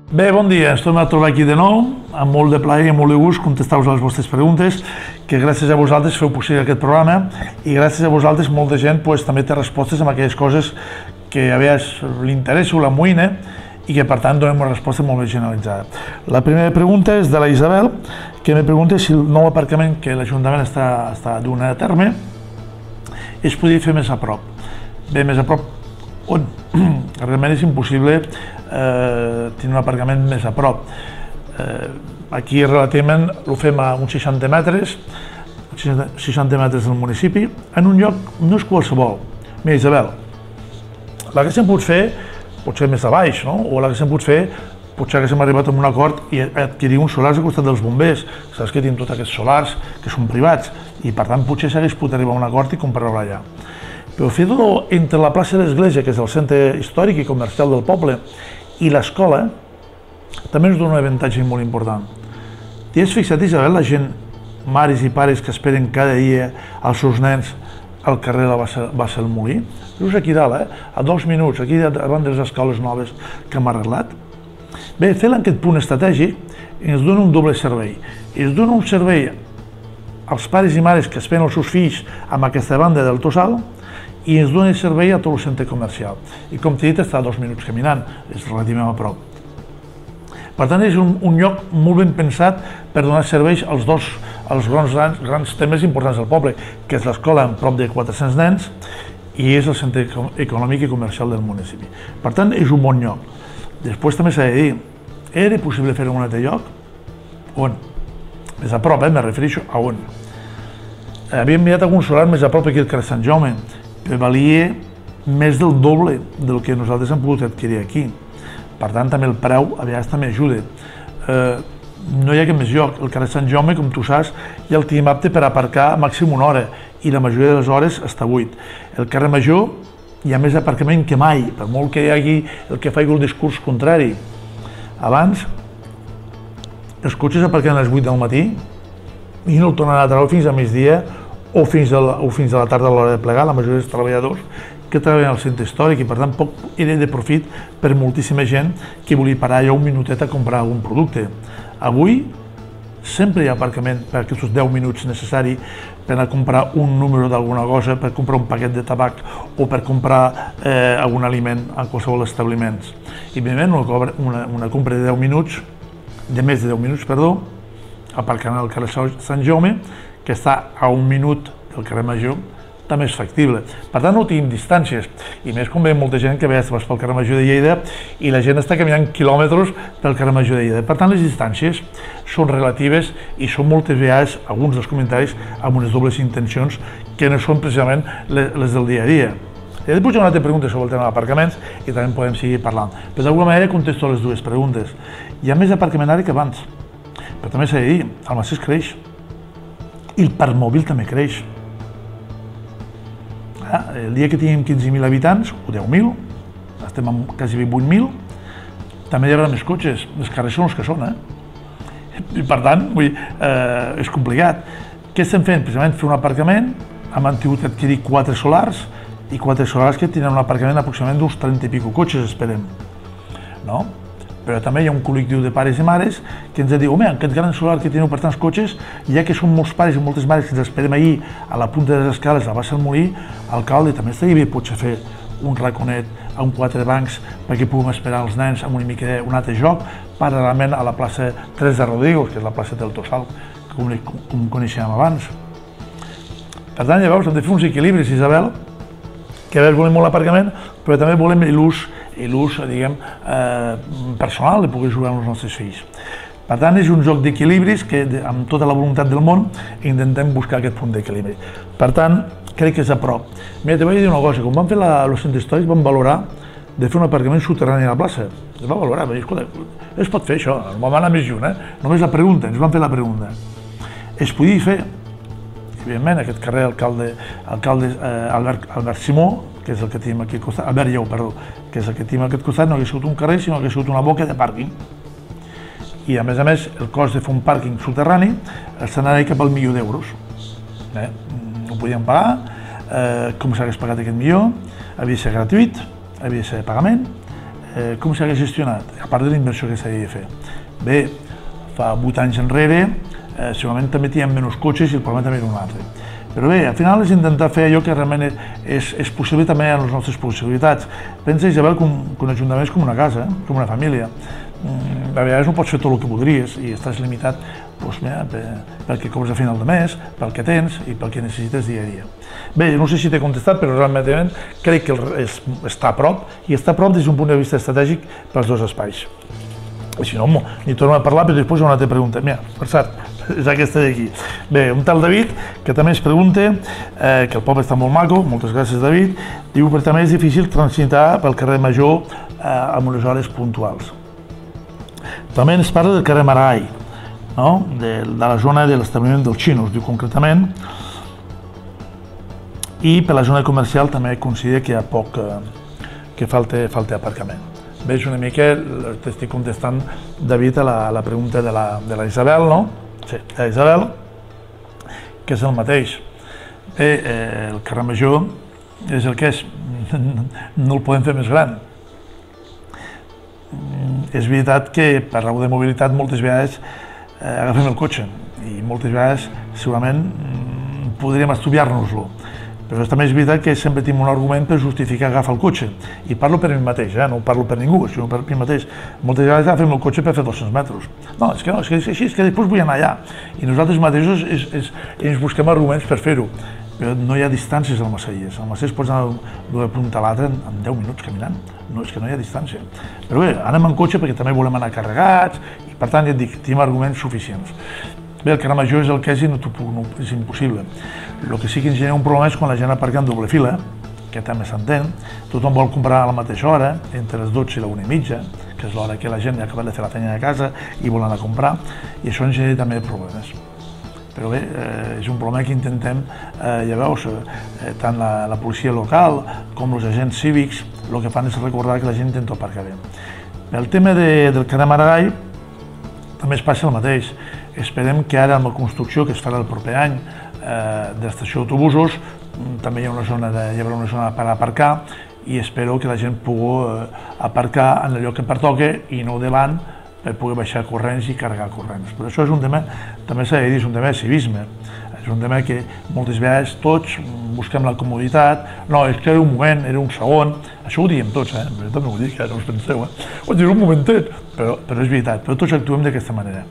Bé, bon dia, ens tornem a trobar aquí de nou, amb molt de plaer i amb molt de gust contestar-vos a les vostres preguntes, que gràcies a vosaltres feu possible aquest programa i gràcies a vosaltres molta gent també té respostes amb aquelles coses que a vegades li interessa o l'amoïna i que per tant donem una resposta molt més generalitzada. La primera pregunta és de la Isabel, que me pregunta si el nou aparcament que l'Ajuntament està duent a terme es podria fer més a prop. Bé, més a prop on? Realment és impossible tenir un aparcament més a prop. Aquí relativament ho fem a uns 60 metres del municipi, en un lloc no és qualsevol. Mira, Isabel, l'haguéssim pogut fer potser més a baix, no? O l'haguéssim pogut fer, potser haguéssim arribat a un acord i adquirir uns solars al costat dels bombers. Saps que tenim tots aquests solars que són privats i per tant potser s'hagués pogut arribar a un acord i comprar-ho allà. Però fer-ho entre la plaça de l'Església, que és el centre històric i comercial del poble, i l'escola, també ens dona un avantatge molt important. T'hi has fixat, Isabel, la gent, mares i pares que esperen cada dia els seus nens al carrer de la Bassa del Molí? Just aquí dalt, a 2 minuts, aquí davant de les escoles noves que hem arreglat. Bé, fer-la en aquest punt estratègic ens dona un doble servei. Ens dona un servei als pares i mares que esperen els seus fills amb aquesta banda del Tossal i ens dona servei a tot el centre comercial. I com t'he dit, està a 2 minuts caminant, és relativament a prop. Per tant, és un lloc molt ben pensat per donar serveis als grans temes importants del poble, que és l'escola amb prop de 400 nens i és el centre econòmic i comercial del municipi. Per tant, és un bon lloc. Després també s'ha de dir, era possible fer-ho en un altre lloc? On? Més a prop, me refereixo a on? Havíem mirat algun solar més a prop aquí al carrer Sant Jaume, però valia més del doble del que nosaltres hem pogut adquirir aquí. Per tant, també el preu a vegades també ajuda. No hi ha cap més lloc. El carrer Sant Jaume, com tu saps, ja el tenim apte per aparcar màxim 1 hora i la majoria de les hores està buit. El carrer Major hi ha més aparcament que mai, per molt que hi hagi el que faci un discurs contrari. Abans, els cotxes aparcaven a les 8 del matí i no el tornen a treure fins a migdia o fins a la tarda a l'hora de plegar, la majoria dels treballadors que treballen al centre històric i per tant poc era de profit per moltíssima gent que volia parar allà un minutet a comprar algun producte. Avui sempre hi ha aparcament per aquests 10 minuts necessaris per anar a comprar un número d'alguna cosa, per comprar un paquet de tabac o per comprar algun aliment a qualsevol establiments. I evidentment una compra de 10 minuts, de més de 10 minuts, perdó, aparcant al carrer Sant Jaume, que està a 1 minut del carrer Major, també és factible. Per tant, no tenim distàncies. I més com veiem molta gent que vas pel carrer Major de Lleida i la gent està caminant quilòmetres pel carrer Major de Lleida. Per tant, les distàncies són relatives i són moltes vegades, alguns dels comentaris, amb unes dobles intencions que no són precisament les del dia a dia. I després hi ha una altra pregunta sobre el tema d'aparcaments i també podem seguir parlant. Però d'alguna manera contesto les dues preguntes. Hi ha més aparcament ara que abans. Però també s'ha de dir, el massís creix. I el parc mòbil també creix. El dia que tinguem 15.000 habitants, o 10.000, estem amb quasi 8.000, també hi haurà més cotxes. Els carrers són els que són, I per tant, és complicat. Què estem fent? Precisament fer un aparcament, hem tingut d'adquirir 4 solars, i 4 solars que tenen un aparcament aproximadament d'uns 30 i pico cotxes, esperem. No? Però també hi ha un col·lectiu de pares i mares que ens diu, home, aquest gran solar que teniu per tants cotxes, ja que són molts pares i moltes mares que ens esperem ahir a la punta de les escales, a la Bassa del Molí, alcalde, també estaria bé potser fer un raconet amb 4 bancs perquè puguem esperar els nens amb una mica un altre joc, paral·lelament a la plaça 3 de Rodrigo, que és la plaça del Tossal, com coneixíem abans. Per tant, ja veus, hem de fer uns equilibris, Isabel, que a veure, volem molt l'aparcament, però també volem l'ús, diguem, personal de poder jugar amb els nostres fills. Per tant, és un joc d'equilibris que, amb tota la voluntat del món, intentem buscar aquest punt d'equilibri. Per tant, crec que és a prop. Mira, te vaig dir una cosa, quan vam fer el centre històric vam valorar de fer un aparcament soterrani a la plaça. Es va valorar, vam dir, escolta, es pot fer això, no vam anar més lluny, només la pregunta, ens van fer la pregunta. Es podia fer, evidentment, aquest carrer alcalde Albert Simó, que és el que tenim aquí al costat, Albert Lleu, perdó, que és el que tenim aquí al costat, no hauria sigut un carrer, sinó que hauria sigut una boca de pàrquing. I a més, el cost de fer un pàrquing soterrani s'anaria cap al €1.000.000. Ho podíem pagar, com s'hagués pagat aquest milió, havia de ser gratuït, havia de ser de pagament, Com s'ha gestionat? A part de la inversió que s'havia de fer. Bé, fa 8 anys enrere, segurament també teníem menys cotxes i el problema també era un altre. Però bé, al final és intentar fer allò que realment és possible també en les nostres possibilitats. Pensa, Isabel, que un ajuntament és com una casa, com una família. A vegades no pots fer tot el que voldries i estàs limitat pel que cobres a final de mes, pel que tens i pel que necessites dia a dia. Bé, no sé si t'he contestat, però realment crec que està a prop, i està a prop des d'un punt de vista estratègic pels dos espais. Si no, ni tornem a parlar, però després hi ha una altra pregunta. Mira, per cert, és aquesta d'aquí. Bé, un tal David, que també ens pregunta, que el poble està molt maco, moltes gràcies David, diu que també és difícil transitar pel carrer Major amb unes hores puntuals. També ens parla del carrer Maragall, de la zona de l'establiment dels xinos, diu concretament, i per la zona comercial també considera que hi ha poc, que falta aparcament. Veig una mica, t'estic contestant, David, a la pregunta de la Isabel, no? Sí, de la Isabel, que és el mateix. Bé, el carrer Major és el que és, no el podem fer més gran. És veritat que per raó de mobilitat moltes vegades agafem el cotxe i moltes vegades segurament podríem estudiar-nos-lo. Però també és veritat que sempre tinc un argument per justificar agafar el cotxe. I parlo per mi mateix, no parlo per ningú, sinó per mi mateix. Moltes vegades agafem el cotxe per fer 200 metres. No, és que no, és que és així, és que després vull anar allà. I nosaltres mateixos ens busquem arguments per fer-ho. Però no hi ha distàncies al Maceies. Al Maceies pots anar d'una punta a l'altra en 10 minuts caminant. No, és que no hi ha distància. Però bé, anem en cotxe perquè també volem anar carregats i per tant ja et dic, tenim arguments suficients. Bé, el carrer Major és el que és i és impossible. El que sí que ens genera un problema és quan la gent aparca en doble fila, que també s'entén, tothom vol comprar a la mateixa hora, entre les 12 i la 1:30, que és l'hora que la gent ja ha acabat de fer la feina de casa i vol anar a comprar, i això ens genera també problemes. Però bé, és un problema que intentem, ja veus, tant la policia local com els agents cívics, el que fan és recordar que la gent intenta aparcar bé. El tema del carrer Maragall també es passa el mateix. Esperem que ara amb la construcció que es farà el proper any de l'estació d'autobusos també hi haurà una zona per aparcar i espero que la gent pugui aparcar en el lloc que pertoca i no davant per poder baixar corrents i carregar corrents. Però això és un tema, també s'ha de dir, és un tema de civisme. És un tema que moltes vegades tots busquem la comoditat. No, és que era un moment, era un segon. Això ho diem tots, en veritat no ho dic, no us penseu. Ho dic un momentet, però és veritat, però tots actuem d'aquesta manera.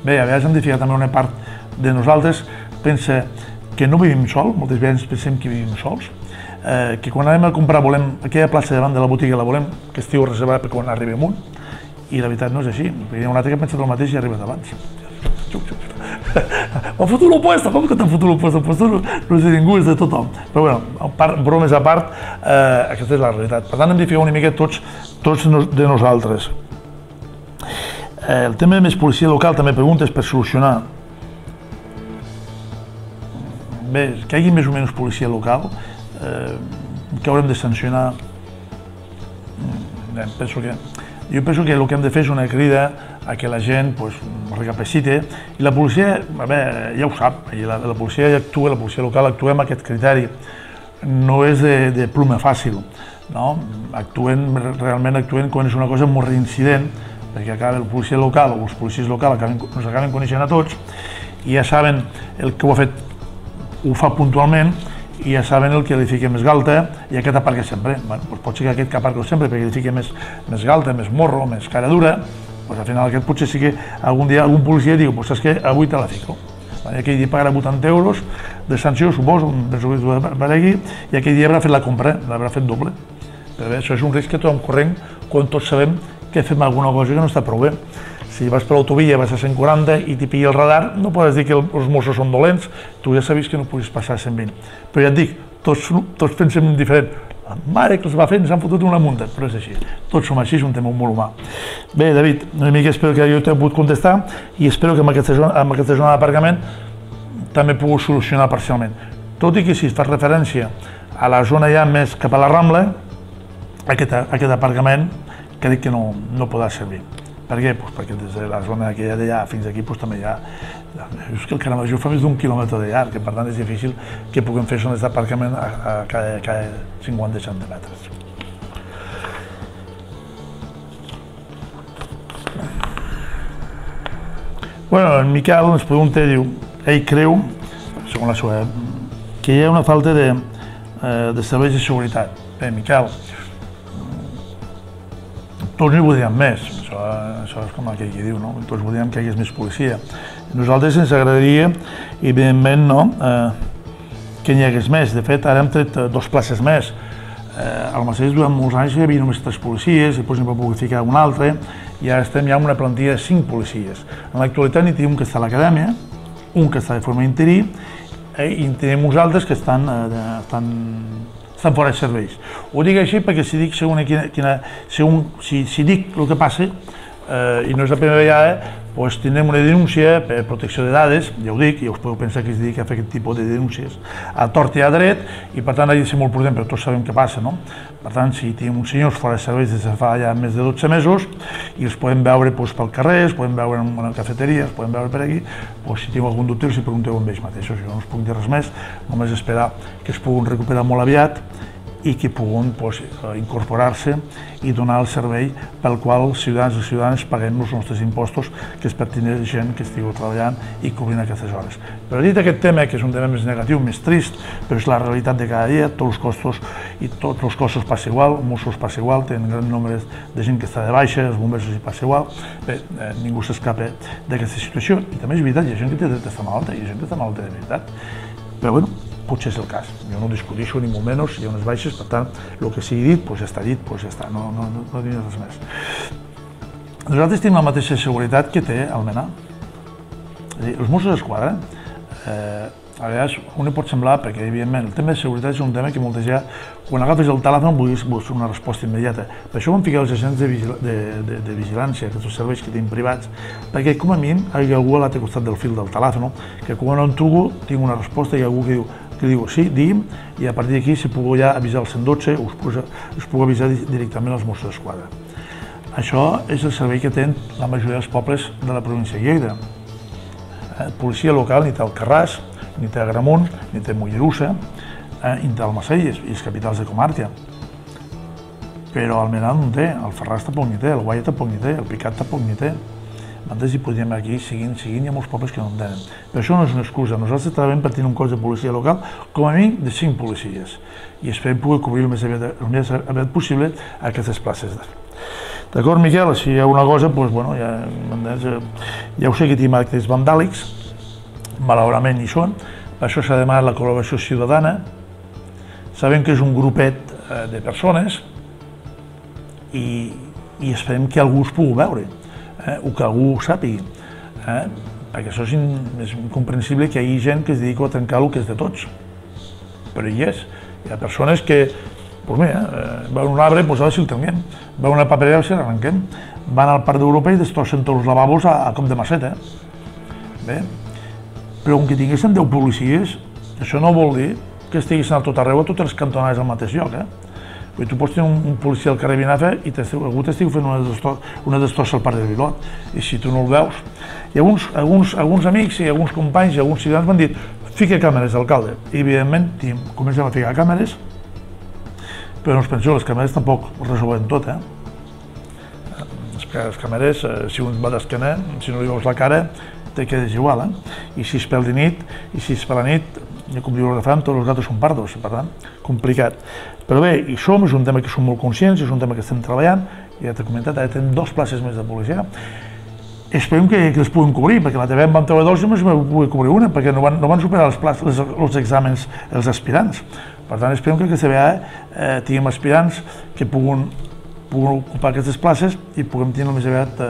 Bé, a vegades hem de ficar també una part de nosaltres, pensa que no vivim sols, moltes vegades pensem que vivim sols, que quan anem a comprar volem, aquella plaça davant de la botiga la volem que estigui reservada per quan arribi amunt, i la veritat no és així, perquè hi ha un altre que ha pensat el mateix i ha arribat abans. M'ha fotut l'opuesto, com que t'ha fotut l'opuesto? L'opuesto no és de ningú, és de tothom. Però bé, bromes a part, aquesta és la realitat. Per tant, hem de ficar una mica tots de nosaltres. El tema de més policia local també preguntes per solucionar. Bé, que hi hagi més o menys policia local, que haurem de sancionar. Jo penso que el que hem de fer és una crida a que la gent recapacite i la policia, ja ho sap, la policia ja actua, la policia local actua amb aquest criteri. No és de pluma fàcil, realment actuen quan és una cosa molt reincident, perquè acaba el policia local o els policies locals ens acaben coneixent a tots i ja saben el que ho ha fet, ho fa puntualment i ja saben el que li fica més galta i aquest aparca sempre. Pot ser que aquest que aparca sempre perquè li fica més galta, més morro, més cara dura, al final aquest potser sí que algun dia algun policia diu saps què, avui te la fico. Aquell dia pagarà 80 euros de sanció, suposo, penso que aparegui, i aquell dia haurà fet la compra, l'haurà fet doble. Però bé, això és un risc que tothom corrent quan tots sabem que fem alguna cosa que no està prou bé. Si vas per l'autovia, vas a 140 i t'hi pilla el radar, no pots dir que els Mossos són dolents, tu ja sabies que no puguis passar a 120. Però ja et dic, tots pensem diferent. La mare que els va fer ens han fotut una multa, però és així. Tots som així, és un tema molt humà. Bé, David, una mica espero que jo t'he pogut contestar i espero que amb aquesta zona d'aparcament també pugui solucionar parcialment. Tot i que si fas referència a la zona ja més cap a la Rambla, aquest aparcament crec que no podrà servir. Per què? Perquè des de la zona d'allà fins aquí també hi ha... És que el carrer Major fa més d'1 quilòmetre de llarg, que per tant és difícil que puguem fer zones d'aparcament a cada 50 centímetres. Bueno, en Miquel ens pregunta, diu, ell creu, segons la seva, que hi ha una falta de serveis de seguretat. Bé, Miquel, tots n'hi voldríem més, això és com aquell que diu, no? Tots voldríem que hi hagués més policia. A nosaltres ens agradaria, evidentment, no?, que n'hi hagués més. De fet, ara hem tret 2 places més. Al Macelles durant molts anys hi havia només 3 policies, després n'hi va poder ficar un altre, i ara estem ja amb una plantilla de 5 policies. En l'actualitat n'hi tenim un que està a l'acadèmia, un que està de forma interí, i en tenim uns altres que estan fora de serveis. Ho dic així perquè si dic el que passa, i no és la primera vegada, doncs tindrem una denúncia per protecció de dades, ja ho dic, ja us podeu pensar que es dedica a fer aquest tipus de denúncies a tort i a dret, i per tant ha de ser molt prudent, però tots sabem què passa, no? Per tant, si tenim uns senyors fora de serveis des de fa ja més de 12 mesos, i els podem veure pel carrer, els podem veure en una cafeteria, els podem veure per aquí, si teniu algun dubte els pregunteu amb ells mateixos. Jo no us puc dir res més, només esperar que es puguin recuperar molt aviat i que puguin incorporar-se i donar el servei pel qual els ciutadans i ciutadanes paguem els nostres impostos, que és per tenir gent que estigueu treballant i cobrint aquestes hores. Però dit aquest tema, que és un tema més negatiu, més trist, però és la realitat de cada dia, tots els cossos passa igual, els Mossos passa igual, tenen gran nombre de gent que està de baixa, els bombers hi passa igual, bé, ningú s'escapa d'aquesta situació. I també és veritat, hi ha gent que té dret a estar malalta, hi ha gent que està malalta de veritat. Però bueno, potser és el cas. Jo no discuteixo ni molt menys, hi ha unes baixes, per tant, el que sigui dit, doncs ja està dit, doncs ja està, no diré res més. Nosaltres tenim la mateixa seguretat que té Almenar. És a dir, els Mossos d'Esquadra, a vegades, un pot semblar, perquè evidentment el tema de seguretat és un tema que molta gent, quan agafes el telèfon vulguis una resposta immediata. Per això vam ficar els agents de vigilància, aquests serveis que tenim privats, perquè com a mínim hi ha algú a l'altre costat del fil del telèfon, que quan no en truco tinc una resposta i hi ha algú que diu sí, digui'm, i a partir d'aquí si puc ja avisar el 112 o us puc avisar directament als Mossos d'Esquadra. Això és el servei que tenen la majoria dels pobles de la província de Lleida. Policia local ni té Alcarràs, ni té Agramunt, ni té Mollerussa, ni té Almacelles, i les capitals de comarca. Però Almenar no en té, el Ferraz tampoc ni té, el Guaia tampoc ni té, el Picat tampoc ni té. Nosaltres hi podríem aquí, seguint, hi ha molts pobles que no en tenen. Però això no és una excusa, nosaltres treballem per tenir un cos de policia local, com a mínim de 5 policies, i esperem poder cobrir el més aviat possible aquestes places. D'acord, Miquel? Si hi ha una cosa, doncs, bueno, ja ho sé que tenim actes vandàlics, malauradament hi són, per això s'ha demanat la col·laboració ciutadana, sabem que és un grupet de persones i esperem que algú es pugui veure, o que algú ho sàpigui, perquè això és incomprensible que hi hagi gent que es dedica a trencar el que és de tots, però hi és. Hi ha persones que, doncs mira, veuen un arbre, doncs ara si el trenquem, veuen una paperera, si l'arrenquem, van al Parc d'Europa i destrossen tots els lavabos a cop de maceta. Bé, però com que tinguessin 10 policies, això no vol dir que estiguessin a tot arreu, a totes les cantonades al mateix lloc. Perquè tu pots tenir un policia al carrer Binafa i algú t'estigui fent una destrossa al Parc de Bilot, i si tu no el veus. I alguns amics i alguns companys i alguns ciutadans m'han dit fica càmeres, alcalde, i evidentment comencem a ficar càmeres, però no us penseu, les càmeres tampoc resolen tot. Les càmeres, si un va d'esquena, si no li veus la cara, te quedes igual, i si és pel de nit, i si és per la nit, com diu el refrán, tots els gatos són pardos, per tant, complicat. Però bé, és un tema que som molt conscients, és un tema que estem treballant, ja t'he comentat, ara tenim 2 places més de policia. Esperem que les puguin cobrir, perquè la TV en vam treure 2 i només en vam poder cobrir una, perquè no van superar els exàmens els aspirants. Per tant, esperem que aquesta vegada tinguem aspirants que puguin ocupar aquestes places i puguem tenir més aviat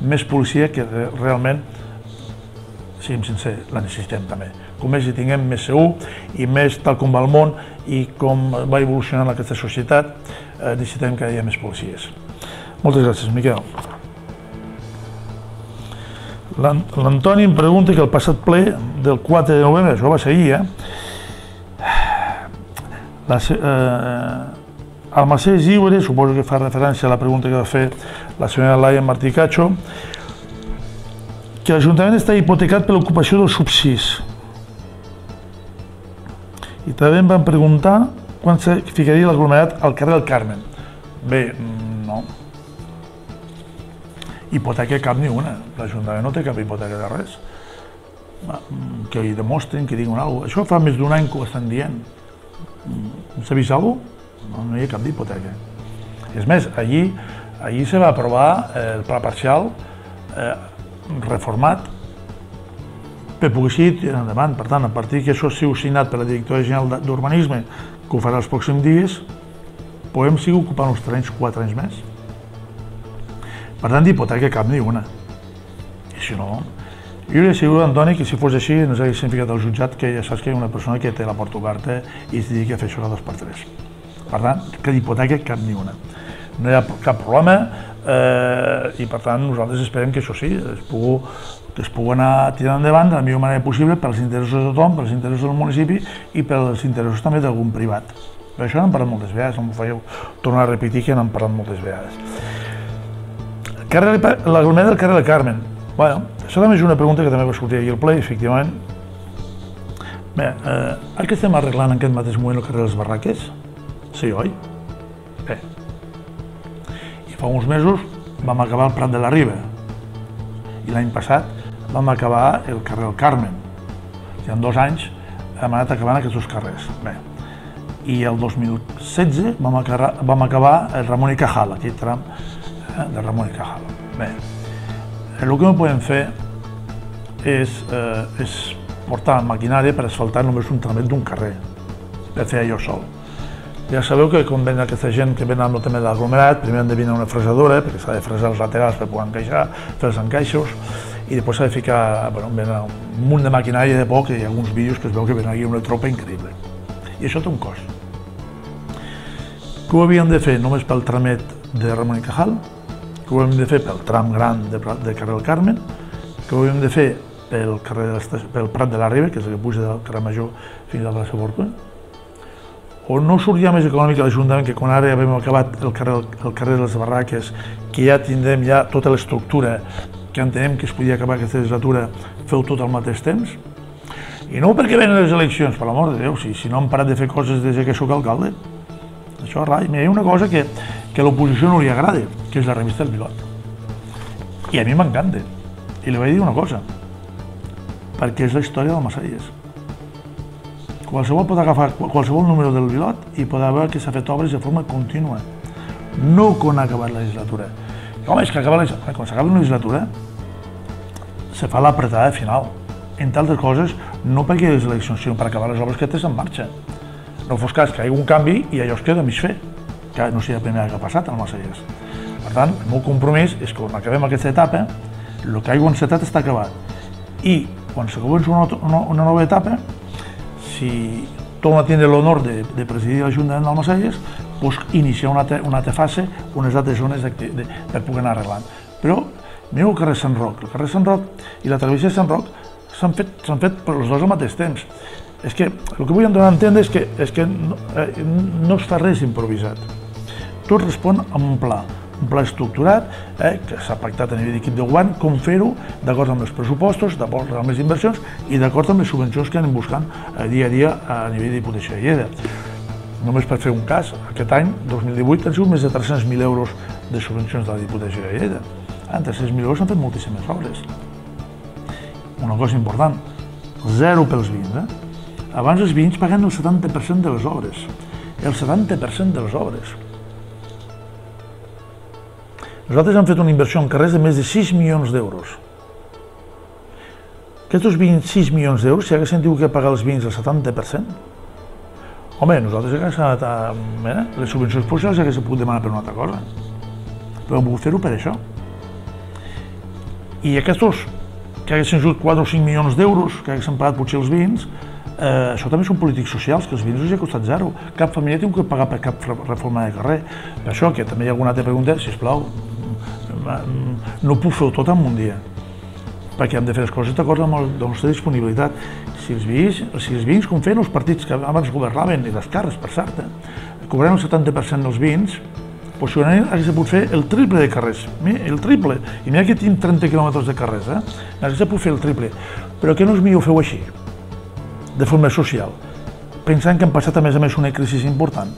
més policia que realment, siguem sincers, la necessitem també. Com més hi tinguem més segur i més tal com va el món i com va evolucionant aquesta societat, necessitem que hi hagi més policies. Moltes gràcies, Miquel. L'Antoni em pregunta que el passat ple del 4 de novembre, això va ser ahir, el Macelles Lliure, suposo que fa referència a la pregunta que va fer la senyora Laia Martí Cacho, que l'Ajuntament està hipotecat per l'ocupació del subsís. I també em van preguntar quan se ficaria l'aglomerat al carrer del Carmen. Bé, no. Hipoteca cap ni una. L'Ajuntament no té cap hipoteca de res. Que hi demostren, que diguin alguna cosa. Això fa més d'un any que ho estan dient. S'ha vist alguna cosa? No hi ha cap d'hipoteca. És més, allí se va aprovar el pla parcial reformat per poder seguir tirant endavant. Per tant, a partir que això sigui signat per la Directora General d'Urbanisme, que ho farà els pròxims dies, podem seguir ocupant els terrenys 4 anys més. Per tant, d'hipoteca cap ni una. I si no, jo li asseguro a Antoni que si fos així ens haguéssim ficat al jutjat, que ja saps que hi ha una persona que té la porta oberta i es dedica a fer això cada 2 per 3. Per tant, que d'hipoteca cap ni una. No hi ha cap problema i per tant nosaltres esperem que això sí, que es pugui anar tirant endavant de la millor manera possible pels interessos de tothom, pels interessos del municipi i pels interessos també d'algun privat. Per això n'hem parlat moltes vegades, no m'ho falleu tornar a repetir que n'hem parlat moltes vegades. L'aglomeració del carrer del Carmen. Bueno, això també és una pregunta que també va sortir ahir al ple, efectivament. Bé, que estem arreglant en aquest mateix moment el carrer de les Barraques? Sí, oi? Bé. I fa uns mesos vam acabar el Prat de la Riba. I l'any passat vam acabar el carrer del Carmen. I en 2 anys hem anat acabant aquests 2 carrers. Bé. I el 2016 vam acabar el Ramon i Cajal, aquell tram de Ramon i Cajal. Bé. El que no podem fer és portar maquinària per asfaltar només un tramet d'un carrer, per fer allò sol. Ja sabeu que quan ven aquesta gent que ven amb el tema de l'aglomerat, primer han de venir una fresadora, perquè s'ha de fresar els laterals per poder encaixar, fer els encaixos, i després s'ha de ficar un munt de maquinària de poc, i hi ha alguns vídeos que es veu que ven aquí una tropa increïble. I això té un cost. Què ho havíem de fer només pel tramet de Ramon i Cajal? Què ho hem de fer pel tram gran del carrer del Carmen? Què ho hem de fer pel Prat de la Riba, que és el que puja del carrer Major fins a la plaça Borca? O no surt ja més econòmic a l'Ajuntament que quan ara hem acabat el carrer de les Barraques, que ja tindrem tota l'estructura que entenem que es podia acabar aquesta legislatura, feu tot al mateix temps? I no perquè venen les eleccions, per l'amor de Déu, si no hem parat de fer coses des que soc alcalde. Això és rai. Hi ha una cosa que a l'oposició no li agrada, que és la revista El Pilot. I a mi m'encanta. I li vaig dir una cosa, perquè és la història del Massaries. Qualsevol pot agafar qualsevol número del Pilot i pot veure que s'ha fet obres de forma contínua, no quan ha acabat la legislatura. Home, és que quan s'acaba una legislatura se fa l'apretada final. Entre altres coses, no perquè les eleccions, sinó per acabar les obres que tens en marxa. No fos cas que hi hagi un canvi i allò es queda mig fer, que no sigui la primera que ha passat al Massaries. Per tant, el meu compromís és que quan acabem aquesta etapa, el que hagi encetat està acabat. I quan se comença una nova etapa, si torna a tindre l'honor de presidir l'Ajuntament del Massaries, doncs iniciar una altra fase, unes altres zones per poder anar arreglant. Però mireu el carrer Sant Roc. El carrer Sant Roc i la travessia de Sant Roc s'han fet per els dos al mateix temps. És que el que vull donar a entendre és que no es fa res improvisat. Tot respon a un pla estructurat, que s'ha pactat a nivell d'equip de govern, com fer-ho d'acord amb els pressupostos, d'acord amb les inversions i d'acord amb les subvencions que anem buscant dia a dia a nivell de Diputació de Lleida. Només per fer un cas, aquest any, 2018, han sigut més de 300.000 euros de subvencions de la Diputació de Lleida. En 300.000 euros s'han fet moltíssimes obres. Una cosa important, 0 pels vins. Abans els vins paguen el 70% de les obres. El 70% de les obres. Nosaltres hem fet una inversió en carrers de més de 6 milions d'euros. Aquests 6 milions d'euros, si haguessin tingut que pagar els vins el 70%, home, nosaltres haguéssim anat a les subvencions possibles haguéssim pogut demanar per una altra cosa. Però hem pogut fer-ho per això. I aquests que haguessin sigut 4 o 5 milions d'euros, que haguessin pagat potser els vins, això també són polítics socials, que els vins els ha costat 0. Cap família té que pagar per cap reforma de carrer. Per això, que també hi ha alguna altra pregunta, sisplau, no puc fer-ho tot en un dia, perquè hem de fer les coses d'acord amb la nostra disponibilitat. Si els vins, com feien els partits que abans governaven, i les carres, per cert, cobraven el 70% dels vins, possiblement hagués pogut fer el triple de carrers, el triple. I mira que tinc 30 quilòmetres de carrers, hagués pogut fer el triple. Però què no és millor fer-ho així, de forma social, pensant que hem passat a més una crisi important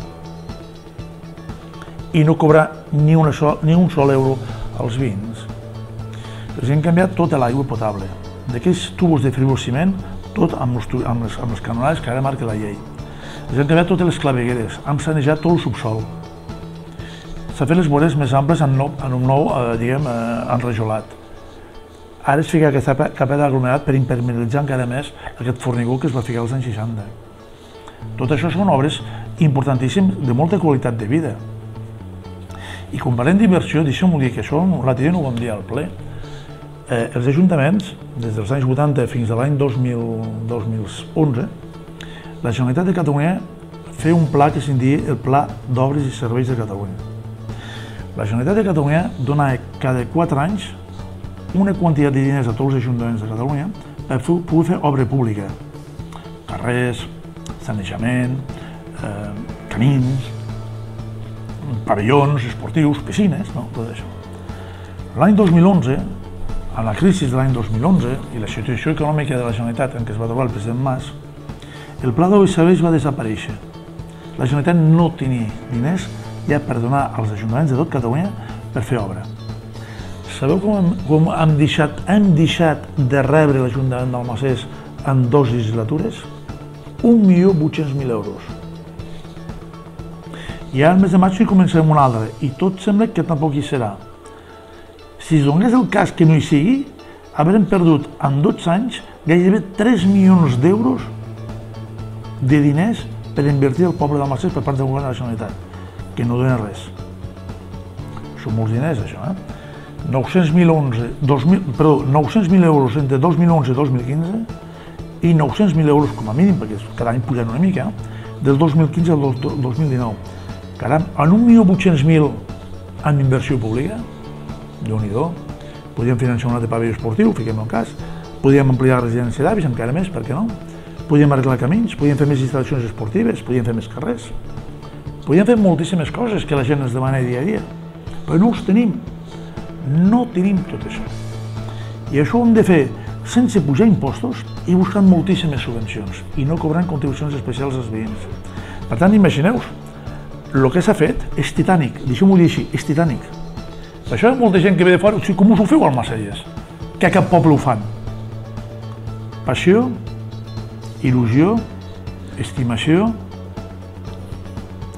i no cobrar ni un sol euro als vins. els hem canviat tota l'aigua potable. D'aquells tubos de fibrociment, tot amb les canonades que ara marca la llei. Els hem canviat totes les clavegueres, hem sanejat tot el subsol. S'ha fet les vores més amples en un nou, diguem, enrajolat. Ara es fica aquesta capa d'aglomerat per impermeabilitzar encara més aquest formigó que es va ficar als anys 60. Tot això són obres importantíssimes de molta qualitat de vida. I quan parlem d'inversió, deixeu-m'ho dir que això l'altre dia no ho vam dir al ple. Els ajuntaments, des dels anys 80 fins a l'any 2011, la Generalitat de Catalunya feia un pla que se'n deia el Pla d'Obres i Serveis de Catalunya. La Generalitat de Catalunya donava cada 4 anys una quantitat de diners a tots els ajuntaments de Catalunya per poder fer obra pública. Carrers, sanejament, camins, pavellons esportius, piscines, tot això. L'any 2011, amb la crisi de l'any 2011 i la situació econòmica de la Generalitat en què es va trobar el president Mas, el Pla d'Obres i Serveis va desaparèixer. La Generalitat no tenia diners ja per donar als ajuntaments de tot Catalunya per fer obra. Sabeu com hem deixat de rebre l'Ajuntament d'Almacés en 2 legislatures? 1.800.000 euros. I ara al mes de maig hi començarem un altre, i tot sembla que tampoc hi serà. Si es donés el cas que no hi sigui, haurem perdut en 12 anys gairebé 3 milions d'euros de diners per invertir al poble d'Almacés per part del govern de la Generalitat, que no dona res. Són molts diners, això, 900.000 euros entre 2011 i 2015 i 900.000 euros com a mínim, perquè cada any pugen una mica, del 2015 al 2019. Caram, en 1.800.000 en inversió pública, Déu-n'hi-do, podíem financiar un altre pavelló esportiu, fiquem el cas, podíem ampliar la residència d'avis, encara més, per què no? Podíem arreglar camins, podíem fer més instal·lacions esportives, podíem fer més carrers, podíem fer moltíssimes coses que la gent ens demana dia a dia, però no els tenim. No tenim tot això. I això ho hem de fer sense pujar impostos i buscant moltíssimes subvencions i no cobrant contribucions especials als veïns. Per tant, imagineu-vos, el que s'ha fet és titànic, deixeu-m'ho dir així, és titànic. Per això hi ha molta gent que ve de fora, o sigui, com us ho feu al Almacelles? Que a cap poble ho fan. Passió, il·lusió, estimació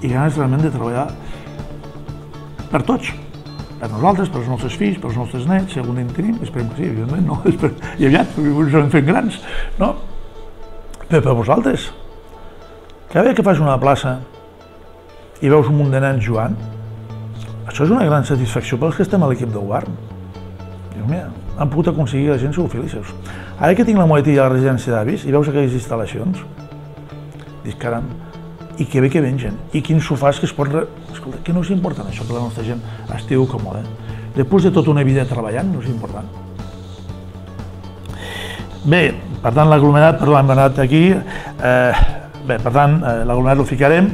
i ganes realment de treballar per tots. Per nosaltres, per els nostres fills, per els nostres nets, si algun dia en tenim, esperem que sí, evidentment, no? I aviat, perquè ens hem fet grans, no? Però per vosaltres, cada vegada que fas una plaça i veus un munt de nens jugant, això és una gran satisfacció pels que estem a l'equip de govern. Dius, mira, han pogut aconseguir que la gent sigui feliços. Ara que tinc la moletilla a la residència d'avis i veus aquelles instal·lacions, dius, caram, i que bé que vengen, i quins sofàs que es pot... Escolta, que no és important això, que la nostra gent estigui còmode. Després de tota una vida treballant, no és important. Bé, per tant, l'aglomerat, perdó, hem anat aquí. Bé, per tant, l'aglomerat el ficarem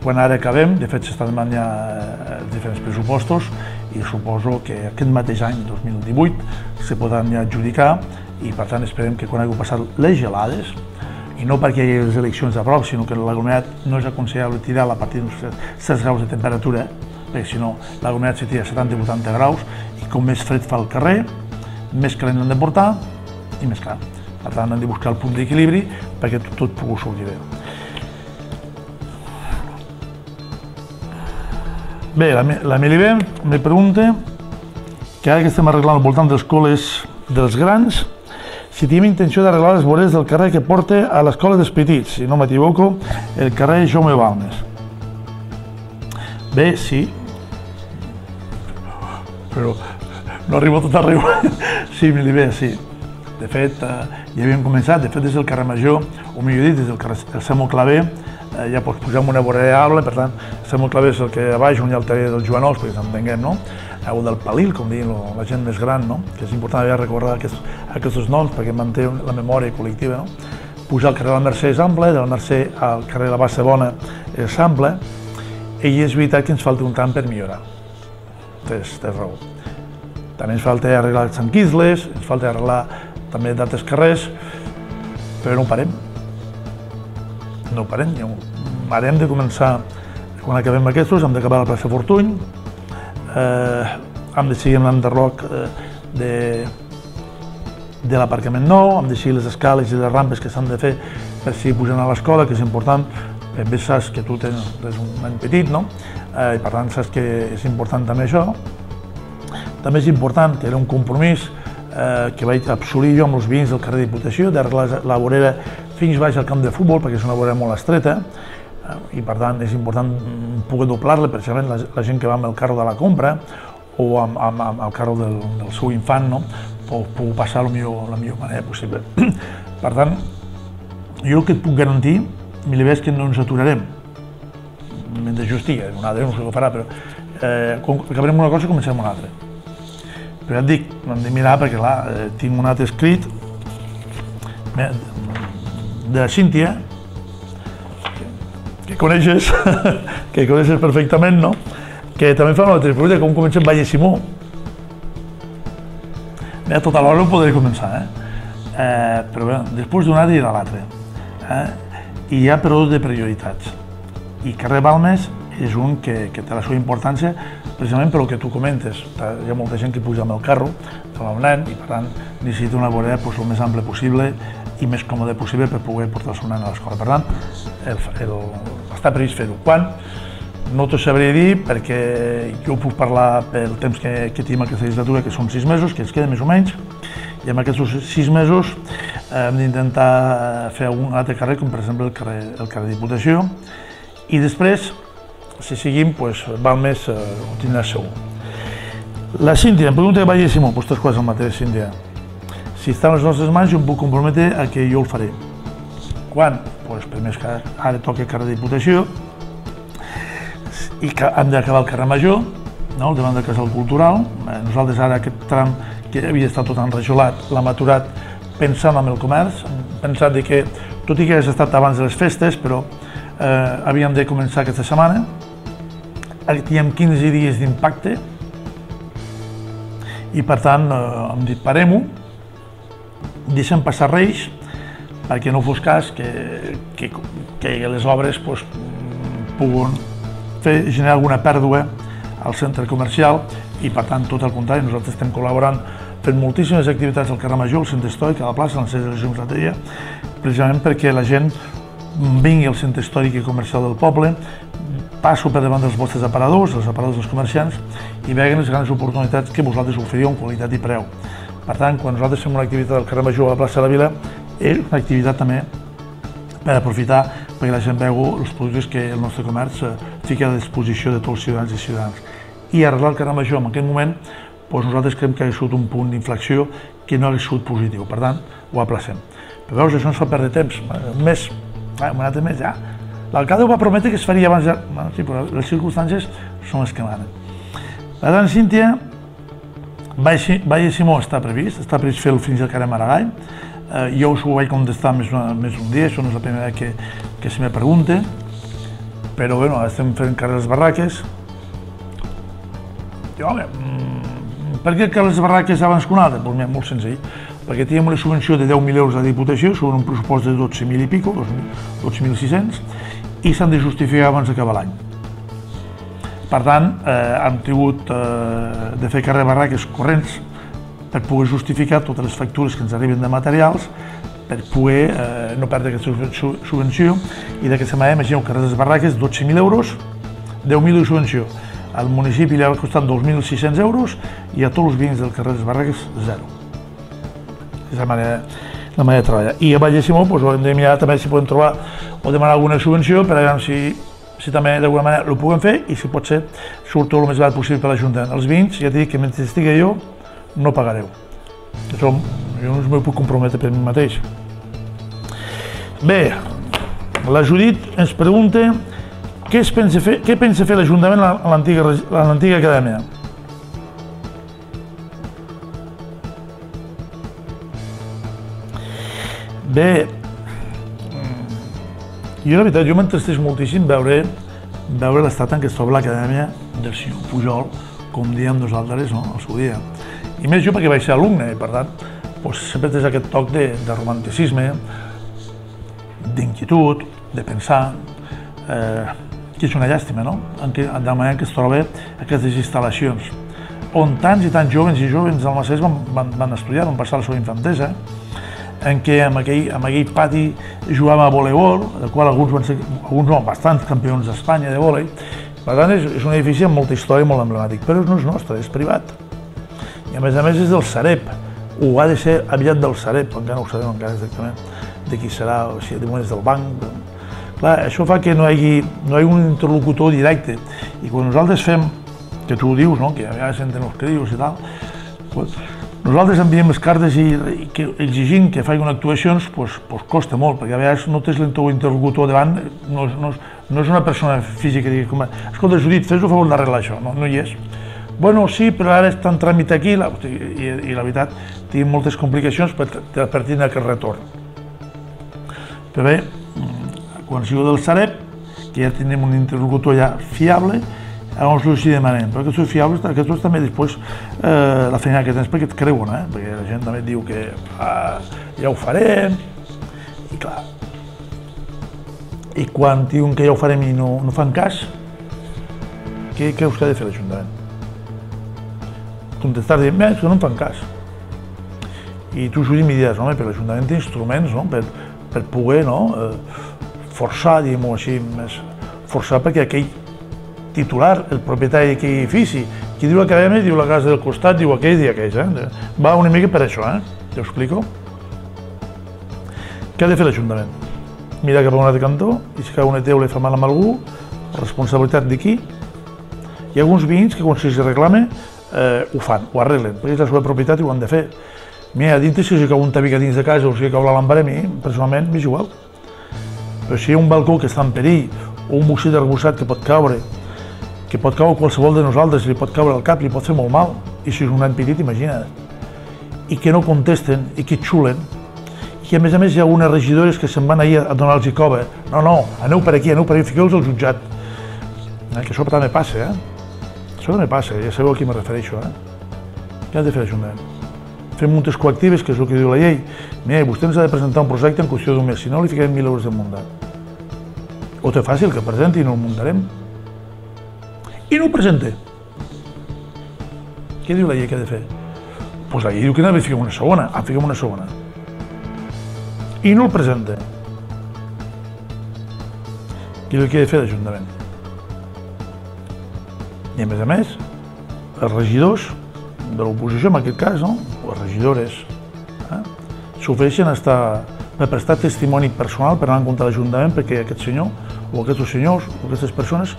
quan ara acabem. De fet, s'estan demanant ja els diferents pressupostos i suposo que aquest mateix any, 2018, se podran ja adjudicar i, per tant, esperem que quan hagi passat les gelades, i no perquè hi hagi les eleccions a prop, sinó que l'aglomerat no és aconsellable tirar a partir d'uns 6 graus de temperatura, perquè si no l'aglomerat se tira a 70-80 graus i com més fred fa el carrer, més calent l'hem de portar i més car. Per tant, hem de buscar el punt d'equilibri perquè tot pugui sortir bé. Bé, la Melibé me pregunta que ara que estem arreglant al voltant dels col·les dels grans, si tenim intenció d'arreglar les voreres del carrer que porta a l'escola dels petits, si no m'equivoco, el carrer Jaume Balmes. Bé, sí, però no arribo a tot arreu. Sí, Melibé, sí. De fet, ja havíem començat, de fet, des del carrer Major, o millor dit, des del carrer Samuel Clavé, ja posem una vorera, per tant, Samuel Clavé és el que a baix, on hi ha el taller dels Joanols, perquè s'entenguem, no? O del Palil, com diuen la gent més gran, no? Que és important recordar aquests noms perquè manté la memòria col·lectiva, no? Pujar al carrer de la Mercè és ample, de la Mercè al carrer de la Bassa Bona és ample, i és veritat que ens falta un tram per millorar. Tens raó. També ens falta arreglar Sant Quisles, ens falta arreglar també d'altres carrers, però no ho parem. No ho parem. Hem de començar, quan acabem aquests, hem d'acabar la plaça Fortuny, hem de seguir amb l'enderroc de l'aparcament nou, hem deixat les escales i les rampes que s'han de fer per seguir pujant a l'escola, que és important. Bé saps que tu tens un nen petit, no? I per tant saps que és important també això. També és important, que era un compromís que vaig assolir jo amb els veïns del carrer Diputació, d'arreglar la vorera fins baix al camp de futbol, perquè és una vorera molt estreta, i per tant és important poder doblar-la, precisament la gent que va amb el carro de la compra o amb el carro del seu infant, no? Puc passar la millor manera possible. Per tant, jo el que et puc garantir, mi li veig que no ens aturarem, mentre jo estigui, una altra no sé què farà, però quan acabarem una cosa començarem una altra. Però ja et dic, hem de mirar perquè clar, tinc un altre escrit de la Cíntia, que coneixes, perfectament, no? Que també fa una altra pregunta, com comencem Valle Simó. Bé, tot alhora ho podré començar, però bé, després d'un altre i de l'altre. I hi ha per ordre de prioritats. I carrer Balmes és un que té la seva importància precisament pel que tu comentes. Hi ha molta gent que puja amb el carro, amb el nen, i per tant necessita una vorera el més ampla possible i més còmode possible per poder portar el seu nen a l'escola. Per tant, està previst fer-ho. Quan? No t'ho sabré dir perquè jo puc parlar pel temps que tenim aquesta legislatura, que són 6 mesos, que ens queden més o menys, i en aquests 6 mesos hem d'intentar fer algun altre carrer, com per exemple el carrer Diputació, i després, si seguim, Balmes ho tindrà segur. La Cíntia em pregunta que Valle Simó, doncs 3 coses al mateix, Cíntia. Si està a les nostres mans, jo em puc comprometre a que jo el faré. Quan? Doncs primer que ara toca el carrer Diputació i hem d'acabar el carrer Major, davant del Casal Cultural. Nosaltres ara aquest tram que havia estat tot enrajolat l'hem aturat pensant en el comerç, pensant que, tot i que hagués estat abans de les festes, però havíem de començar aquesta setmana. Teníem 15 dies d'impacte i per tant hem dit parem-ho, deixem passar Reis perquè no fos cas que les obres puguin generar alguna pèrdua al centre comercial i per tant tot el contrari, nosaltres estem col·laborant fent moltíssimes activitats al carrer Major, al centre històric, a la plaça, a l'encès de les llums l'altre dia, precisament perquè la gent vingui al centre històric i comercial del poble, passo per davant dels vostres aparadors, els aparadors dels comerciants, i veguen les grans oportunitats que vosaltres oferiu en qualitat i preu. Per tant, quan nosaltres fem una activitat al carrer Major a la plaça de la Vila, és una activitat també per aprofitar perquè la gent vegi els productes que el nostre comerç fica a disposició de tots els ciutadans i ciutadans. I arreglar el carrer Major en aquest moment, nosaltres creiem que ha sigut un punt d'inflexió que no ha sigut positiu, per tant, ho aplacem. Però veus, això ens fa perdre temps, un mes, un altre mes ja. L'alcalde ho va prometre que es faria abans, sí, però les circumstàncies són les que manen. Per tant, Cíntia, Valle Simó està previst fer-ho fins al carrer Maragall. Jo us ho vaig contestar més un dia, això no és la primera que se me pregunta, però bé, estem fent carrer les Barraques. I home, per què carrer les Barraques abans que un altre? Doncs molt senzill, perquè teníem una subvenció de 10.000 euros a la Diputació sobre un pressupost de 12.000 i pico, 12.600, i s'han de justificar abans d'acabar l'any. Per tant, hem tingut de fer carrer Barraques corrents per poder justificar totes les factures que ens arriben de materials, per poder no perdre aquesta subvenció, i d'aquesta manera, imagineu, carrer de les Barraques, 12.000 euros, 10.000 de subvenció. Al municipi li ha costat 2.600 euros i a tots els veïns del carrer de les Barraques, 0. És la manera de treballar. I a Valle Simó hem de mirar també si podem trobar o demanar alguna subvenció per veure si també d'alguna manera ho puguem fer i si pot ser surto el més barat possible per l'Ajuntament. Els veïns, ja t'he dit que mentre estigui jo, no pagareu. Això jo no m'ho puc comprometre per mi mateix. Bé, la Judit ens pregunta què pensa fer l'Ajuntament a l'antiga acadèmia. Bé, jo la veritat, jo m'entristeix moltíssim veure l'estat en què es troba l'acadèmia del senyor Pujol, com diem nosaltres, al seu dia. I més jo perquè vaig ser alumne, i per tant, sempre tens aquest toc de romanticisme, d'inquietud, de pensar, que és una llàstima, no? De la manera que es troba aquestes instal·lacions. on tants i tants jóvens i jóvens almacers van estudiar, van passar la seva infantesa, en què amb aquell pati jugàvem a voleibol, del qual alguns no, bastants campions d'Espanya de vòlei. Per tant, és un edifici amb molta història i molt emblemàtic, però no és nostre, és privat. I a més és del Sareb, o ha de ser aviat del Sareb, encara no ho sabem encara exactament de qui serà, o si de moment és del banc. Clar, això fa que no hi hagi un interlocutor directe, i quan nosaltres fem, que tu ho dius, que a vegades senten els crios i tal, nosaltres enviem les cartes i exigint que facin actuacions, costa molt, perquè a vegades no tens el teu interlocutor davant, no és una persona física que digui, escolta, Judit, fes el favor d'arreglar això, no hi és. Bueno, sí, però ara està en tràmit aquí, i la veritat, tinc moltes complicacions per tenir aquest retorn. Però bé, quan sigo del Sareb, que ja tenim un interlocutor ja fiable, llavors els demanem, però aquests fiables, aquests també després la feina que tens perquè et creuen, perquè la gent també et diu que ja ho farem, i clar, i quan diuen que ja ho farem i no fan cas, què creus que ha de fer l'Ajuntament? Contestar dient, és que no em fan cas. I tu Judit m'hi diràs, home, però l'Ajuntament té instruments per poder forçar, diguem-ho així, forçar perquè aquell titular, el propietari d'aquell edifici, qui diu l'acadèmia, diu la casa del costat, diu aquell i aquell. Va una mica per això, t'ho explico. Què ha de fer l'Ajuntament? Mirar cap a un altre cantó, i si cada un teu li fa mal amb algú, responsabilitat de qui? Hi ha alguns veïns que quan se'ls reclama ho fan, ho arreglen, perquè és la seva propietat i ho han de fer. Mira, dintre si cau un tabic a dins de casa o si cau la làmpara, a mi, personalment, m'és igual. Però si hi ha un balcó que està en perill, o un boixet arrebossat que pot caure qualsevol de nosaltres, li pot caure al cap, li pot fer molt mal. I si és un nen petit, imagina't. I que no contesten, i que xulen, i que a més hi ha algunes regidores que se'n van ahir a donar-los cova. No, aneu per aquí, fiqueu-vos al jutjat. Que això també passa, Això també passa, ja sabeu a qui me refereixo, Què ha de fer l'Ajuntament? Fem multes coactives, que és el que diu la llei. Mira, vostè ens ha de presentar un projecte en qüestió d'un mes, si no li ficarem 1.000 euros de multa. O té fàcil que presenti i no el muntarem. I no ho presenta. Què diu la llei que ha de fer? Doncs la llei diu que n'ha de ficar una segona. Fiquem una segona. I no el presenta. Què diu que ha de fer l'Ajuntament? I a més, els regidors de l'oposició, en aquest cas, o les regidores, s'ofereixen per prestar testimoni personal per anar en compte de l'Ajuntament perquè aquest senyor, o aquests senyors, o aquestes persones,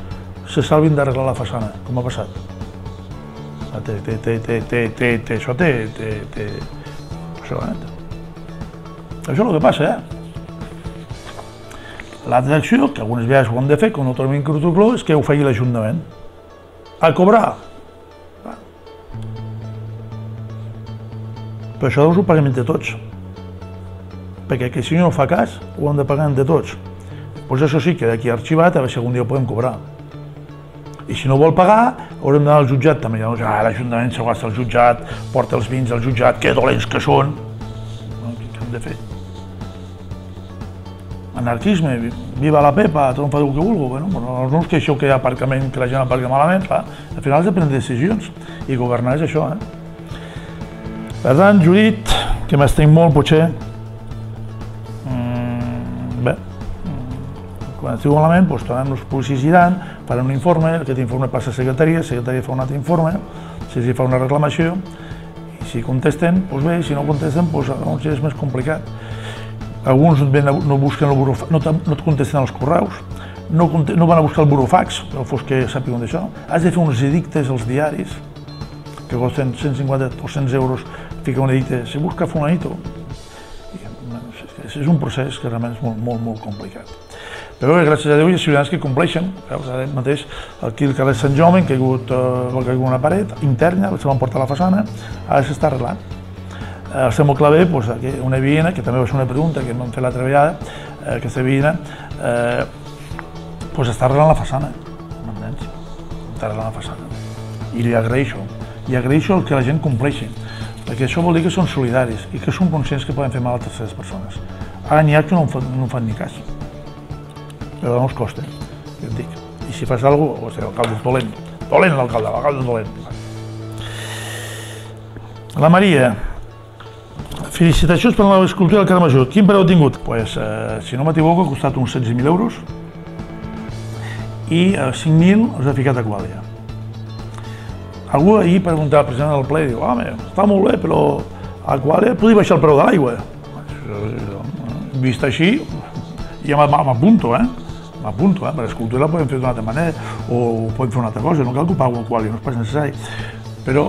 se salvin d'arreglar la façana, com ha passat. Això és el que passa, L'altra acció, que algunes vegades ho han de fer, com no trobem protocol, és que ho faci l'Ajuntament. A cobrar. Però això ho paguem entre tots. Perquè que si no fa cas, ho hem de pagar entre tots. Doncs això sí, queda aquí arxivat, a veure si algun dia ho podem cobrar. I si no vol pagar, haurem d'anar al jutjat també. L'Ajuntament se gasta al jutjat, porta els vins al jutjat, que dolents que són. Què hem de fer? Anarquisme, viva la Pepa, tothom fa el que vulgui. No us queixeu que hi ha aparcament, que la gent aparca malament, al final has de prendre decisions i governar és això. Per tant, Judit, que m'estic molt, potser, bé, quan estic malament, doncs els policies iran, faran un informe, aquest informe passa a secretaria fa un altre informe, si s'hi fa una reclamació, i si contesten, doncs bé, si no contesten, doncs és més complicat. Alguns no busquen el burofax, no et contesten els correus, no van a buscar el burofax, no fos que sàpiguen d'això. Has de fer uns edictes als diaris, que costen 150 o 200 euros, fica un edicte, se busca fulanito. És un procés que realment és molt complicat. Però bé, gràcies a Déu hi ha ciutadans que compleixen. Ara mateix, aquí al carrer Sant Jaume, ha caigut una paret interna, se van portar a la façana, ara s'està arreglant. El Semo Clavé, una veïna, que també va ser una pregunta que em van fer l'altra vegada, aquesta veïna, està arreglant la façana, m'entens? Està arreglant la façana. I li agraeixo el que la gent compleixi, perquè això vol dir que són solidaris i que són conscients que poden fer mal a terceres persones. Ara n'hi ha que no en fan ni cas, però no us costa, ja et dic. I si fas alguna cosa, l'alcalde és dolent, l'alcalde és dolent. La Maria. Felicitacions per la nova escultura del Carme Major. Quin preu ha tingut? Pues, si no m'equivoco, ha costat uns 16.000 euros i 5.000 els ha ficat a Aquàlia. Algú ahir preguntava al president del ple i diu, home, està molt bé, però Aquàlia podria baixar el preu de l'aigua. Vist així, ja m'apunto, m'apunto, per l'escultura la podem fer d'una altra manera o podem fer una altra cosa, no cal que ho pagui Aquàlia, no és pas necessari. Però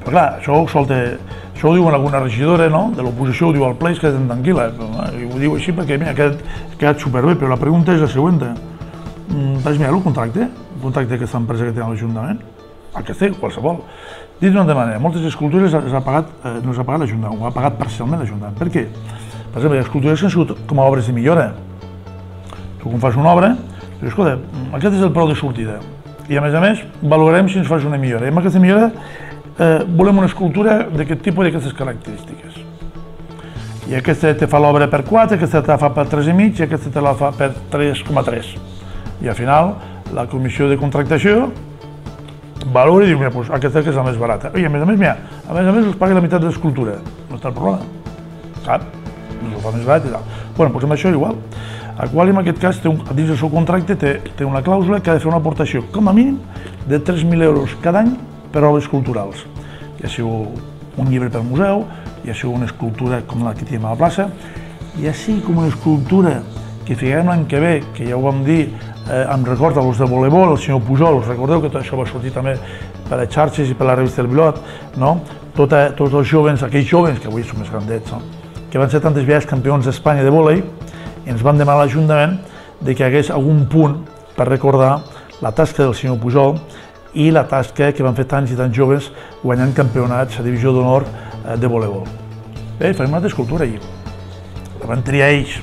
clar, això ho diuen alguna regidora de l'oposició, ho diu al ple, es queden tranquil·la. Ho diu així perquè ha quedat superbé, però la pregunta és la següent. T'has mirat el contracte? El contracte d'aquesta empresa que té l'Ajuntament? El que té, qualsevol. Dit d'una altra manera, moltes escultures no les ha pagat l'Ajuntament, ho ha pagat parcialment l'Ajuntament. Per què? Per exemple, hi ha escultures que han sigut com a obres de millora. Tu quan fas una obra, dius, escolta, aquest és el preu de sortida. I a més, valorarem si ens fas una millora. I amb aquesta millora volem una escultura d'aquest tipus i d'aquestes característiques. I aquesta te fa l'obra per 4, aquesta te la fa per 3,5 i aquesta te la fa per 3,3. I al final, la comissió de contractació valora i diu, mira, aquesta és la més barata. I a més, us paga la meitat de l'escultura. No està el problema. Cap, no ho fa més barat i tal. Bueno, doncs amb això igual. Aquàlia, en aquest cas, dins del seu contracte, té una clàusula que ha de fer una aportació, com a mínim, de 3.000 euros cada any per obres culturals. Ja sigui un llibre per museu, ja sigui una escultura com la que tenim a la plaça, ja sigui com una escultura que ficarem l'any que ve, que ja ho vam dir, em recorda els de voleibol, el senyor Pujol, us recordeu que tot això va sortir també per les xarxes i per la revista del Bilot, no? Tots els joves, aquells joves, que avui són més grandets, que van ser tantes vegades campions d'Espanya de vòlei, i ens van demanar a l'Ajuntament que hi hagués algun punt per recordar la tasca del senyor Pujol i la tasca que van fer tants i tants joves guanyant campionats a divisió d'honor de voleibol. Bé, farem una altra escultura allí. La van triar ells.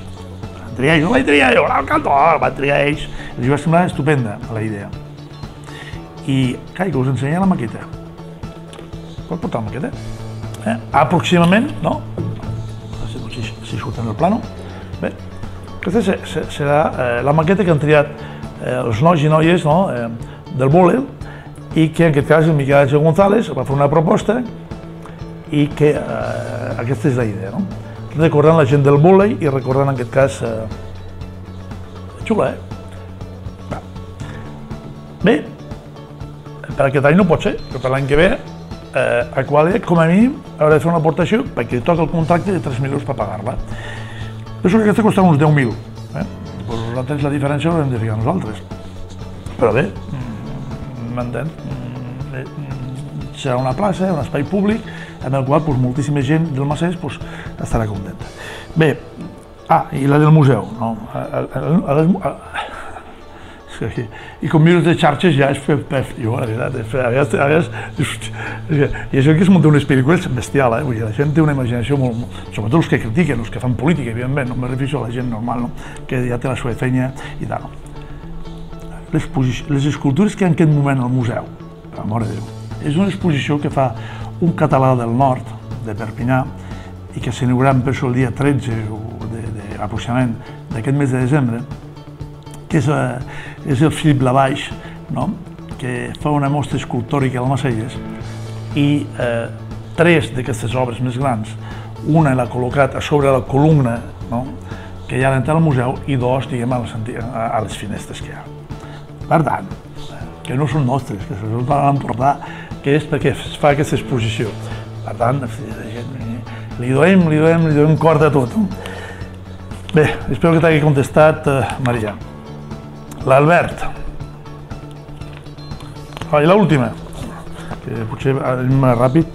No vaig triar jo, l'alcalde, la van triar ells. Els va semblar estupenda la idea. I, clar, que us ensenya la maqueta. Pots portar la maqueta? Aproximament, no? Si surt en el plano. Bé, aquesta serà la maqueta que han triat els nois i noies del vòlei i que en aquest cas el Miquel Àngel González va fer una proposta i que aquesta és la idea, no? Recordant la gent del vòlei i recordant en aquest cas xula, Bé, per aquest any no pot ser, però per l'any que ve Aquàlia, com a mínim, haurà de fer una aportació perquè li toca el contracte de 3.000 euros per pagar-la. Penso que aquesta costarà uns 10.000, nosaltres la diferència l'haurem de ficar nosaltres. Però bé, m'entén? Serà una plaça, un espai públic, en el qual moltíssima gent del Massés estarà contenta. Bé, i la del museu, no? I com mires de xarxes ja és jo, la veritat, i això que es munta un espiritual bestial, vull dir, la gent té una imaginació molt, sobretot els que critiquen, els que fan política, evidentment, no me refereixo a la gent normal, que ja té la seva feina i tal. Les escultures que hi ha en aquest moment al museu, per l'amor de Déu, és una exposició que fa un català del nord, de Perpinyà, i que s'inaugurarà per això el dia 13 aproximadament d'aquest mes de desembre, que és el Filip Lavaix, que fa una mostra escultòrica al Macelles i 3 d'aquestes obres més grans, una l'ha col·locat a sobre la columna que hi ha a l'entrada del museu i 2, diguem, a les finestres que hi ha. Per tant, que no són nostres, que se'ls van emportar, que és perquè es fa aquesta exposició. Per tant, li donem cor de tot. Bé, espero que t'hagi contestat, Maria. L'Albert. I l'última, que potser anem més ràpid.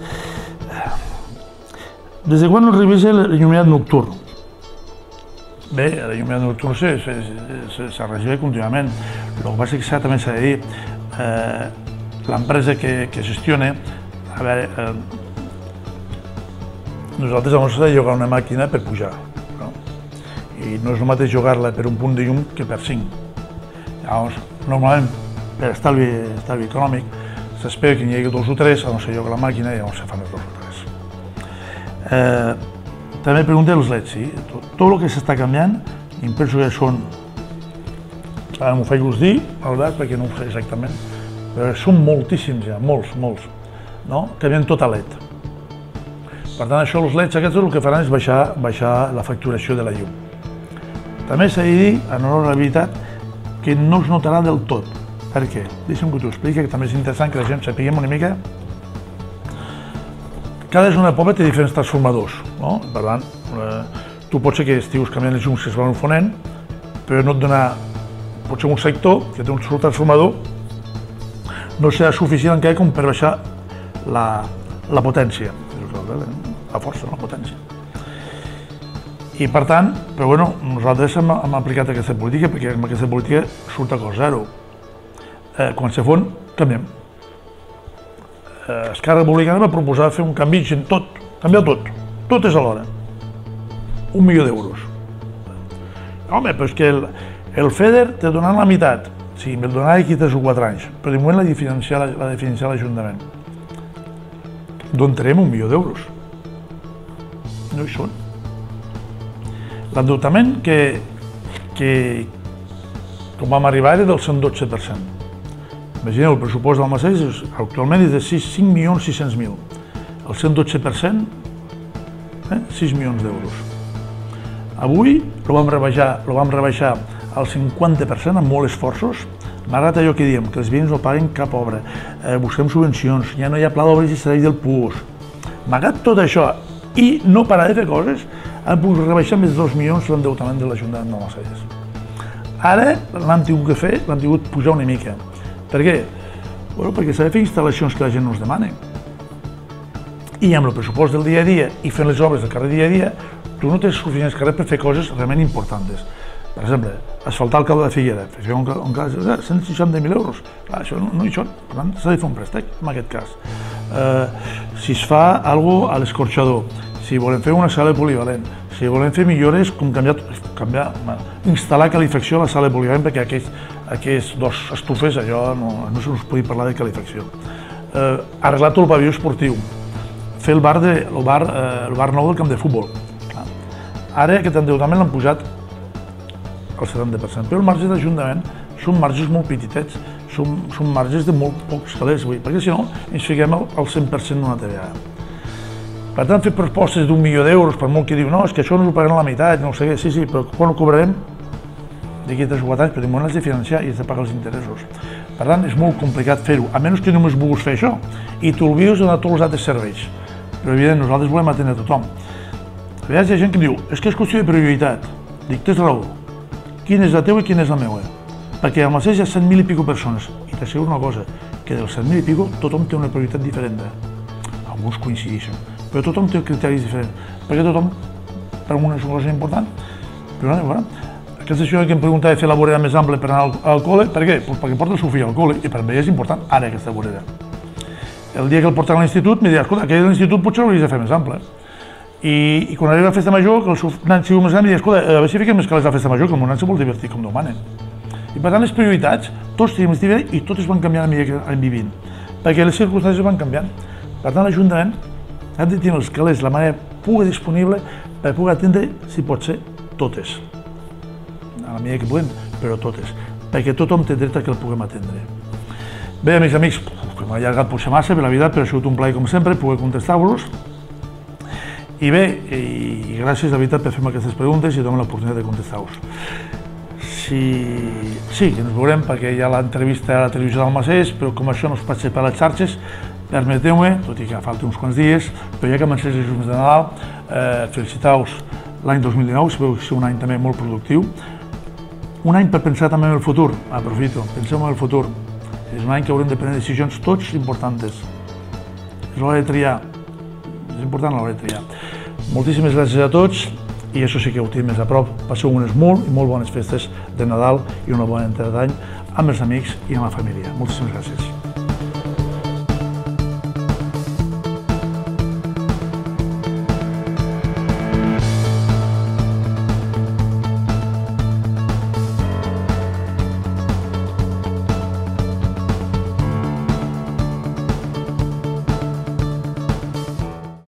Des de quan no revisa l'il·luminat nocturn? Bé, l'il·luminat nocturn s'ha regirat contínuament. El que passa és que també s'ha de dir, l'empresa que gestiona, a veure, nosaltres llavors s'ha de llogar una màquina per pujar, i no és el mateix llogar-la per un punt de llum que per 5. Llavors, normalment, per estalvi econòmic, s'espera que n'hi hagi 2 o 3, on se lloga la màquina i llavors se fan els 2 o 3. També pregunta els leds, sí. Tot el que s'està canviant, i em penso que són, ara m'ho faig dir, Albert, perquè no ho sé exactament, però són moltíssims ja, molts. canvien tot a LED. Per tant, això, els LEDs aquests el que faran és baixar la facturació de la llum. També s'ha de dir, en honor a la veritat, que no es notarà del tot. Per què? Deixa'm que t'ho expliqui, que també és interessant que la gent sapiguem una mica. Cada zona del poble té diferents transformadors, no? Per tant, tu pot ser que estiguis canviant les llums que es van fonent, però no et dona... Pot ser un sector que té un sol transformador, no serà suficient encara com per baixar la potència, la força, la potència. I per tant, però bueno, nosaltres hem aplicat aquesta política perquè amb aquesta política surt a cost zero. Quan se fon, canviem. Esquerra Republicana va proposar fer un canvi en tot, canviar tot és alhora. 1 milió d'euros. Home, però és que el FEDER te donaran la meitat. Sí, me'l donarà d'aquí 3 o 4 anys, però de moment l'ha de financiar l'Ajuntament. D'on traiem 1 milió d'euros? No hi són. L'endeutament que com vam arribar era del 112%. Imagineu, el pressupost del Macés actualment és de 5.600.000. El 112%, 6 milions d'euros. Avui lo vam rebaixar al 50% amb molts esforços. Malgrat allò que diem, que els veïns no paguen cap obra, busquem subvencions, ja no hi ha pla d'obres i serveis del PUOS. Malgrat tot això i no parar de fer coses, han pogut rebaixar més de 2 milions l'endeutament de l'Ajuntament de Macelles. Ara l'han tingut que fer, l'han tingut pujar una mica. Per què? Bueno, perquè s'ha de fer instal·lacions que la gent no es demana. I amb el pressupost del dia a dia i fent les obres del carrer dia a dia, tu no tens suficients carrers per fer coses realment importants. Per exemple, asfaltar el cau de Figuera, fer un cas de 160.000 euros. Clar, això no hi són, per tant s'ha de fer un préstec, en aquest cas. Si es fa alguna cosa a l'escorxador, si volem fer una sala polivalent, si volem fer millores com instal·lar calefacció a la sala polivalent, perquè aquests dos estufes, allò no se us pugui parlar de calefacció. Arreglar tot el pavelló esportiu, fer el bar nou del camp de futbol. Ara aquest endeutament l'han pujat al 70%, però els marges d'Ajuntament són marges molt petitets, són marges de molt pocs calés, perquè si no ens fiquem al 100% d'una TVA. Per tant, fer propostes d'1 milió d'euros, per molt que diu, no, és que això no ho pagaran a la meitat, no sé què, sí, però quan ho cobrarem? D'aquí 3 o 4 anys, però de moment has de financiar i has de pagar els interessos. Per tant, és molt complicat fer-ho, a menys que només vulguis fer això i t'oblides de donar tots els altres serveis. Però, evidentment, nosaltres volem atendre a tothom. A vegades hi ha gent que diu, és que és qüestió de prioritat. Dic, tens raó. Quina és la teva i quina és la meva? Perquè al Macés hi ha 100.000 i pico persones. I t'asseguro una cosa, que dels 100.000 i pico tothom té una prioritat diferent. Alguns coincideixen, però tothom té criteris diferents. Perquè tothom, per una cosa important, però no, aquesta senyora que em preguntava de fer la vorera més ampla per anar al col·le, per què? Perquè porta el seu fill al col·le i per ell és important ara aquesta vorera. El dia que el porten a l'institut, em dirà, escolta, aquell de l'institut potser l'hauries de fer més ample. I quan arriba a la festa major, que el seu nen sigui més gran, em dirà, escolta, a veure si fiquem més calés a la festa major, que el meu nen se vol divertir com demanen. I per tant, les prioritats, tots tenim les diferents i totes van canviant a mesura que anem vivint, perquè les circumstàncies van canviant. Per tant, l'Ajuntament ha de tenir els calés de la manera pugui disponible per poder atendre, si pot ser, totes. A la medida que puguem, però totes, perquè tothom té dret a que el puguem atendre. Bé, amics, que m'ha allargat potser massa, per la veritat, però ha sigut un plaer, com sempre, poder contestar-vos. I bé, i gràcies, de veritat, per fer-me aquestes preguntes i donar l'oportunitat de contestar-vos. Sí, que ens veurem, perquè hi ha l'entrevista a la televisió del Macés, però com això no es pot ser per les xarxes, permeteu-me, tot i que falta uns quants dies, però ja que comencés els llums de Nadal, felicitar-vos l'any 2019, espero que sigui un any també molt productiu. Un any per pensar també en el futur, aprofito, pensem en el futur. És un any que haurem de prendre decisions tots importants. És l'hora de triar, és important l'hora de triar. Moltíssimes gràcies a tots i això sí que ho tenim més a prop. Passeu unes molt i molt bones festes de Nadal i una bona entrada d'any amb els amics i amb la família. Moltíssimes gràcies.